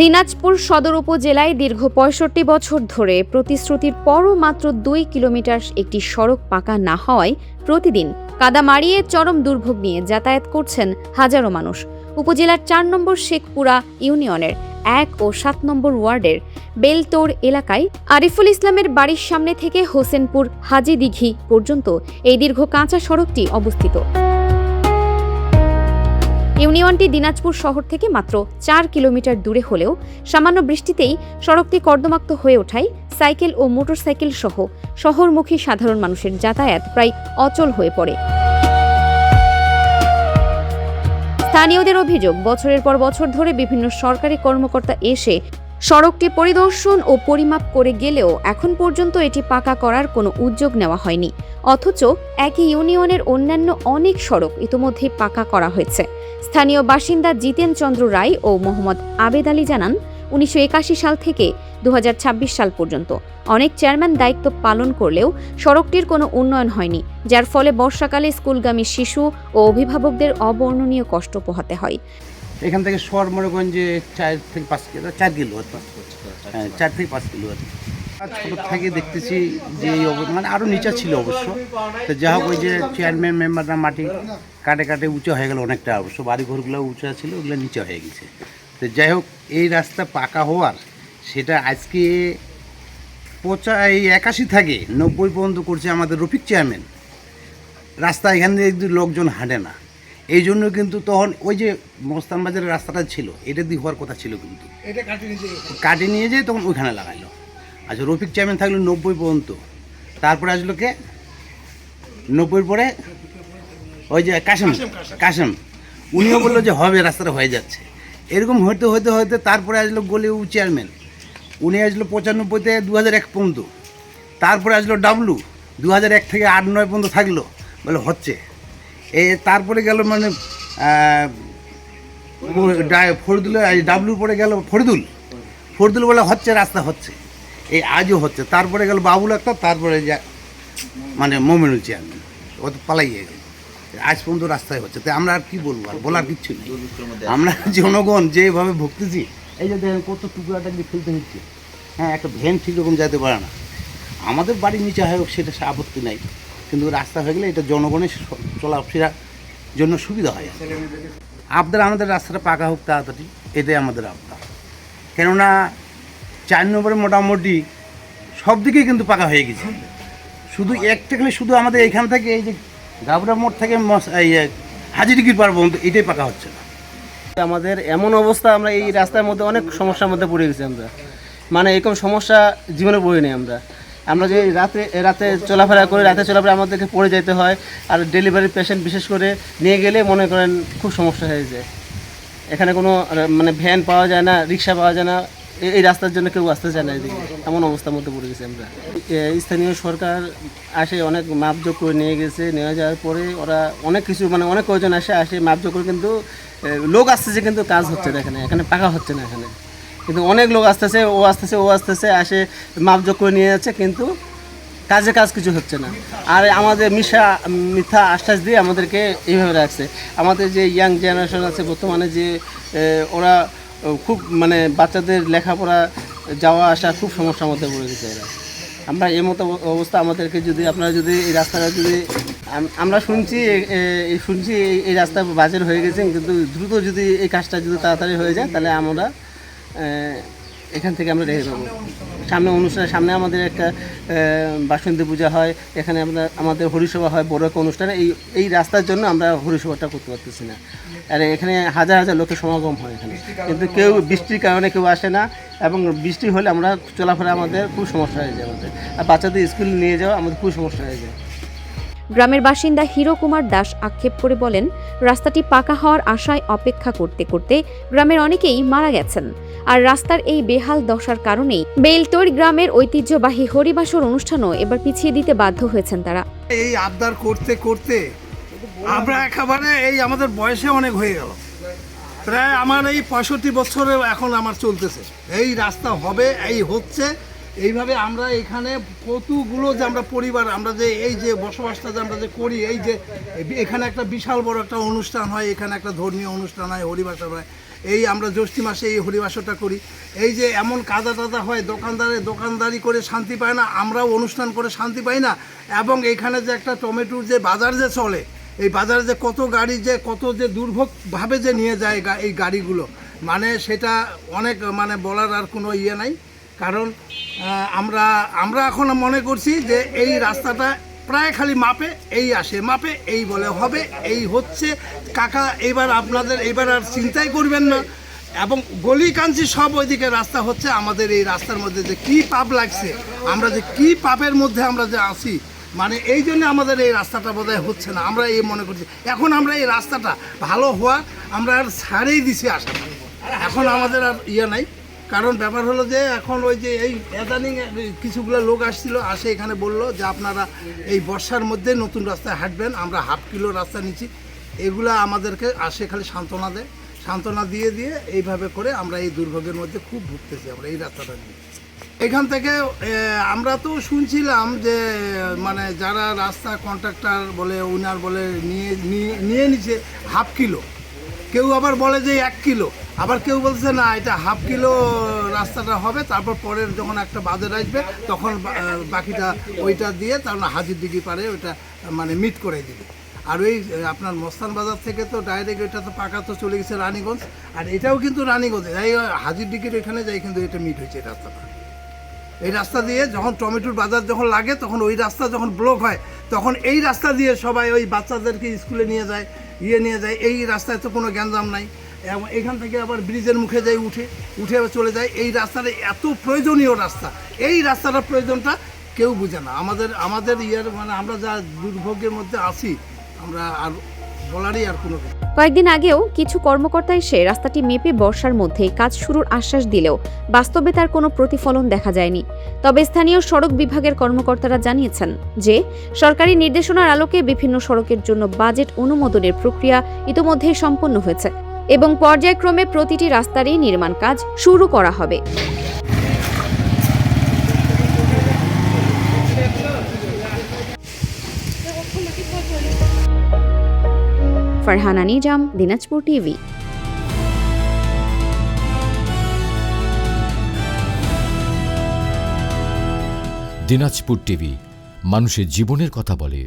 দিনাজপুর সদর উপজেলায় দীর্ঘ ৬৫ বছর ধরে প্রতিশ্রুতির পরও মাত্র ২ কিলোমিটার একটি সড়ক পাকা না হওয়ায় প্রতিদিন কাদা মাড়িয়ে চরম দুর্ভোগ নিয়ে যাতায়াত করছেন হাজারো মানুষ। উপজেলার ৪ নম্বর শেখপুরা ইউনিয়নের ১ ও ৭ নম্বর ওয়ার্ডের বেলতোড় এলাকায় আরিফুল ইসলামের বাড়ির সামনে থেকে হোসেনপুর হাজী দিঘি পর্যন্ত এই দীর্ঘ কাঁচা সড়কটি অবস্থিত। ইউনিয়নটি দিনাজপুর শহর থেকে মাত্র ৪ কিলোমিটার দূরে হলেও সামান্য বৃষ্টিতেই সড়কটি কর্দমাক্ত হয়ে ওঠায় সাইকেল ও মোটরসাইকেল সহ শহরমুখী সাধারণ মানুষের যাতায়াত প্রায় অচল হয়ে পড়ে। স্থানীয়দের অভিযোগ, বছরের পর বছর ধরে বিভিন্ন সরকারি কর্মকর্তা এসে সড়কটি পরিদর্শন ও পরিমাপ করে গেলেও এখন পর্যন্ত এটি পাকা করার কোনো উদ্যোগ নেওয়া হয়নি। অথচ একই ইউনিয়নের অন্যান্য অনেক সড়ক ইতোমধ্যেই পাকা করা হয়েছে। স্থানীয় বাসিন্দা জিতেন চন্দ্র রায় ও মোহাম্মদ আবেদ আলী জানান, ১৯৮১ সাল থেকে ২০২৬ সাল পর্যন্ত অনেক চেয়ারম্যান দায়িত্ব পালন করলেও সড়কটির কোনো উন্নয়ন হয়নি, যার ফলে বর্ষাকালে স্কুলগামী শিশু ও অভিভাবকদের অবর্ণনীয় কষ্ট পোহাতে হয়। এখান থেকে শহর মনে করেন যে ৪ থেকে ৫ কিলো, ৪ কিলো হতো, ৪ থেকে 5 কিলো হতো। ছোটো থেকে দেখতেছি যে এই মানে আরও নিচা ছিল অবশ্য। তো যা হোক, ওই যে চেয়ারম্যান মেম্বাররা মাটি কাটে কাটে উঁচু হয়ে গেল অনেকটা, অবশ্য বাড়িঘরগুলো উঁচা ছিল, ওগুলো নিচা হয়ে গেছে। তো যাই হোক, এই রাস্তা পাকা হওয়ার সেটা আজকে ৮১ থেকে ৯০ পর্যন্ত করছে আমাদের রফিক চেয়ারম্যান। রাস্তা এখান থেকে লোকজন হাঁটে না, এই জন্য কিন্তু তখন ওই যে মস্তান বাজারের রাস্তাটা ছিল, এটা দিয়ে হওয়ার কথা ছিল, কিন্তু কাটে নিয়ে যেয়ে তখন ওইখানে লাগাইলো। আচ্ছা, রফিক চেয়ারম্যান থাকলো ৯০ পর্যন্ত, তারপরে আসলো কে ৯০ পরে ওই যে কাশেম, উনিও বললো যে হবে, রাস্তাটা হয়ে যাচ্ছে। এরকম হইতে হইতে হইতে তারপরে আসলো গলিউ চেয়ারম্যান, উনি আসলো ৯৫-তে ২০০১ পর্যন্ত, তারপরে আসলো ডাবলু ২০০১ থেকে ৮-৯ পর্যন্ত থাকলো, বলে হচ্ছে। তারপরে গেল মানে ফরিদুল, ডাবলুর পরে গেল ফরিদুল বলে হচ্ছে, রাস্তা হচ্ছে, এই আজও হচ্ছে। তারপরে গেল বাবুল একটা, তারপরে মানে মোমিনুল চেয়ারম্যান, ও তো পালাই গেছে, আজ পর্যন্ত রাস্তায় হচ্ছে। তো আমরা আর কি বলবো, আর বলার কিচ্ছু নেই। আমরা জনগণ যেভাবে ভুগতেছি, এই যে দেখেন কত টুকরাটা দিয়ে ফেলতে হচ্ছে। হ্যাঁ, একটা ভ্যান ঠিক রকম যেতে পারে না। আমাদের বাড়ির নিচে হয় হোক, সেটা আপত্তি নাই, কিন্তু রাস্তা হয়ে গেলে এটা জনগণের চলাফেরার জন্য সুবিধা হয়। আবদার আমাদের রাস্তাটা পাকা হোক তাড়াতাড়ি, এটাই আমাদের আবদার। কেননা ৪ নম্বরে মোটামুটি সব দিকেই কিন্তু পাকা হয়ে গেছে, শুধু একটা গেলে শুধু আমাদের এখান থেকে এই যে গাবরা মোড় থেকে হাজিরিগির পার পর্যন্ত এটাই পাকা হচ্ছে না। আমাদের এমন অবস্থা, আমরা এই রাস্তার মধ্যে অনেক সমস্যার মধ্যে পড়ে গেছি। আমরা মানে এরকম সমস্যা জীবনে পড়িনি। আমরা যে রাতে চলাফেরা করি, রাতে চলাফেরা আমাদেরকে পড়ে যেতে হয়। আর ডেলিভারি পেশেন্ট বিশেষ করে নিয়ে গেলে মনে করেন খুব সমস্যা হয়ে যায়। এখানে কোনো মানে ভ্যান পাওয়া যায় না, রিক্সা পাওয়া যায় না, এই রাস্তার জন্য কেউ আসতে চায় না। এদিকে এমন অবস্থার মধ্যে পড়ে গেছি আমরা। স্থানীয় সরকার আসে, অনেক মাপজোক করে নিয়ে গেছে। নিয়ে যাওয়ার পরে ওরা অনেক কিছু মানে অনেক কয়জন আসে মাপজোক করে, কিন্তু লোক আসতেছে, কিন্তু কাজ হচ্ছে না। এখানে পাকা হচ্ছে না। এখানে কিন্তু অনেক লোক আসতেছে, ও আসতেছে আসে মাপজোক করে নিয়ে যাচ্ছে, কিন্তু কাজ কিছু হচ্ছে না। আর আমাদের মিথ্যা আশ্বাস দিয়ে আমাদেরকে এইভাবে রাখছে। আমাদের যে ইয়াং জেনারেশন আছে বর্তমানে, যে ওরা খুব মানে বাচ্চাদের লেখাপড়া যাওয়া আসা খুব সমস্যার মধ্যে পড়ে গেছে এরা। আমরা এই মতো অবস্থা আমাদেরকে আপনারা যদি এই রাস্তাটা যদি আমরা শুনছি এই রাস্তা বাজেট হয়ে গেছে, কিন্তু দ্রুত যদি এই কাজটা যদি তাড়াতাড়ি হয়ে যায়, তাহলে আমরা এখান থেকে আমরা রেখে দেবো। সামনে আমাদের একটা বাসন্তী পূজা হয়, এখানে আমাদের হরিসভা হয়, বড় একটা অনুষ্ঠানে। এই রাস্তার জন্য আমরা হরিসভাটা করতে পারতেছি না। আর এখানে হাজার হাজার লোকের সমাগম হয় এখানে, কিন্তু কেউ বৃষ্টির কারণে কেউ আসে না, এবং বৃষ্টি হলে আমরা চলাফেরা আমাদের খুব সমস্যা হয়ে যায়। আর বাচ্চাদের স্কুল নিয়ে যাওয়া আমাদের খুব সমস্যা হয়ে যায়। গ্রামের বাসিন্দা হিরো কুমার দাস আক্ষেপ করে বলেন, রাস্তাটি পাকা হওয়ার আশায় অপেক্ষা করতে করতে গ্রামের অনেকেই মারা গেছেন। আর রাস্তার এই বেহাল দশার কারণেই বেলতোড় গ্রামের ঐতিহ্যবাহী হরিবাসর অনুষ্ঠানও এবার পিছিয়ে দিতে বাধ্য হয়েছেন তারা। এই আবদার করতে করতে আমরা একেবারে আমাদের বয়সে অনেক হয়ে গেল। প্রায় আমার এই ৬৫ বছরে এখন আমার চলতেছে। এই রাস্তা হবে, এই হচ্ছে, এইভাবে আমরা এখানে কতগুলো যে আমরা পরিবার, আমরা যে এই যে বসবাসটা যে আমরা যে করি, এই যে এখানে একটা বিশাল বড় একটা অনুষ্ঠান হয়, এখানে একটা ধর্মীয় অনুষ্ঠান হয়, হরিবাসা হয়। এই আমরা জ্যৈষ্ঠী মাসে এই হরিবাসটা করি। এই যে এমন কাদা টাদা হয়, দোকানদারি করে শান্তি পায় না, আমরাও অনুষ্ঠান করে শান্তি পাই না। এবং এখানে যে একটা টমেটোর যে বাজার যে চলে, এই বাজারে যে কত গাড়ি যে কত যে দুর্ভোগভাবে যে নিয়ে যায় এই গাড়িগুলো, মানে সেটা অনেক মানে বলার আর কোনো ইয়ে নাই। কারণ আমরা এখন মনে করছি যে এই রাস্তাটা প্রায় খালি মাপে এই আসে, মাপে এই বলে হবে, এই হচ্ছে। কাকা এবার আর চিন্তাই করবেন না। এবং গলি কাঞ্চি সব ওইদিকে রাস্তা হচ্ছে। আমাদের এই রাস্তার মধ্যে যে কি পাপ লাগছে, আমরা যে কি পাপের মধ্যে আমরা যে আছি, মানে এই জন্য আমাদের এই রাস্তাটা বোধহয় হচ্ছে না। আমরা এই মনে করছি এখন আমরা এই রাস্তাটা ভালো হওয়া আমরা আর ছাড়েই দিছি আশা। এখন আমাদের আর ইয়ে নাই। কারণ ব্যাপার হলো যে এখন ওই যে এই এদানিং কিছুগুলো লোক আসে এখানে বলল যে আপনারা এই বর্ষার মধ্যে নতুন রাস্তায় হাঁটবেন, আমরা হাফ কিলো রাস্তা নিচ্ছি। এগুলা আমাদেরকে আসে খালি সান্ত্বনা দিয়ে এইভাবে করে আমরা এই দুর্ভোগের মধ্যে খুব ভুগতেছি আমরা এই রাস্তাটা নিয়ে। এখান থেকে আমরা তো শুনছিলাম যে মানে যারা রাস্তা কন্ট্রাক্টর বলে ওনার বলে নিয়ে নিচ্ছে হাফ কিলো, কেউ আবার বলে যে 1 কিলো, আবার কেউ বলছে না এটা হাফ কিলো রাস্তাটা হবে, তারপর পরের যখন একটা বাজার আসবে তখন বাকিটা ওইটা দিয়ে তারপর হাজির দিঘি পারে ওইটা মানে মিট করে দিবে। আর ওই আপনার মস্তান বাজার থেকে তো ডাইরেক্ট এটা তো পাকা তো চলে গেছে রানীগঞ্জ, আর এটাও কিন্তু রানীগঞ্জে যাই হাজির দিঘির এখানে যাই কিন্তু এটা মিট হয়েছে এই রাস্তাটা। এই রাস্তা দিয়ে যখন টমেটোর বাজার যখন লাগে তখন ওই রাস্তা যখন ব্লক হয় তখন এই রাস্তা দিয়ে সবাই ওই বাচ্চাদেরকে স্কুলে নিয়ে যায় এই রাস্তায় তো কোনো গ্যাঞ্জাম নাই। এবং এখান থেকে আবার ব্রিজের মুখে যাই উঠে আবার চলে যায়। এই রাস্তাটা এত প্রয়োজনীয় রাস্তা, এই রাস্তাটার প্রয়োজনটা কেউ বুঝে না। আমাদের মানে আমরা যা দুর্ভোগের মধ্যে আছি আমরা আর বলারই আর কোনো। কয়েকদিন আগেও কিছু কর্মকর্তা এসে রাস্তাটি মেপে বর্ষার মধ্যেই কাজ শুরুর আশ্বাস দিলেও বাস্তবে তার কোনো প্রতিফলন দেখা যায়নি। তবে স্থানীয় সড়ক বিভাগের কর্মকর্তারা জানিয়েছেন যে সরকারি নির্দেশনার আলোকে বিভিন্ন সড়কের জন্য বাজেট অনুমোদনের প্রক্রিয়া ইতোমধ্যেই সম্পন্ন হয়েছে এবং পর্যায়ক্রমে প্রতিটি রাস্তারই নির্মাণ কাজ শুরু করা হবে। ফারহানা নিজাম, দিনাজপুর টিভি। দিনাজপুর টিভি মানুষের জীবনের কথা বলে।